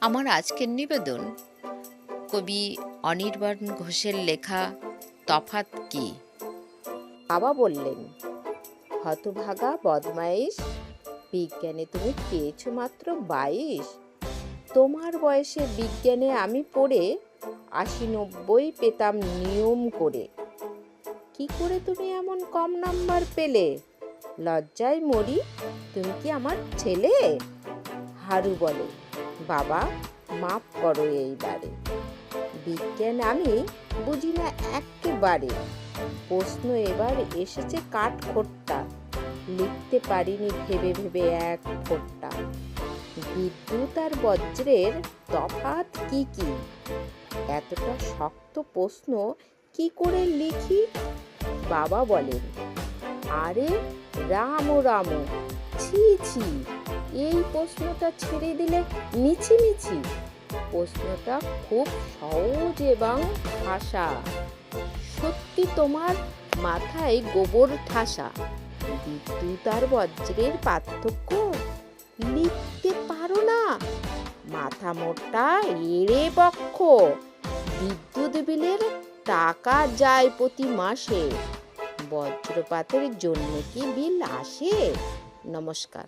আমার আজকের নিবেদন কবি অনির্বাণ ঘোষের লেখা তফাৎ কি। বাবা বললেন, হতভাগা বদমাইশ, বিজ্ঞানে তুমি পেয়েছো মাত্র 22। তোমার বয়সে বিজ্ঞানে আমি পড়ে 80-90 পেতাম নিয়ম করে। কি করে তুমি এমন কম নাম্বার পেলে? লজ্জায় মরি, তুমি কি আমার ছেলে? হারু বলে, বাবা মাফ করো এইবারে, বিজ্ঞান আমি বুঝি না একেবারে। প্রশ্ন এবার এসেছে কাঠখোট্টা, লিখতে পারিনি ভেবে ভেবে এক ফোঁটা। বিদ্যুৎ আর বজ্রের তফাৎ কি কি? এতটা শক্ত প্রশ্ন কি করে লিখি? বাবা বলেন, আরে রাম ও রাম, ছি ছি, এই প্রশ্নটা ছেড়ে দিলে মিছিমিছি। প্রশ্নটা খুব সহজ এবং ভাষা, সত্যি তোমার মাথায় গোবর ঠাসা। বিদ্যুৎ আর বজ্রের পার্থক্য লিখতে পারো না? মাথা মোটা এড়ে বক্ষ, বিদ্যুৎ বিলের টাকা যায় প্রতি মাসে, বজ্রপাতের জন্য কি বিল আসে? নমস্কার।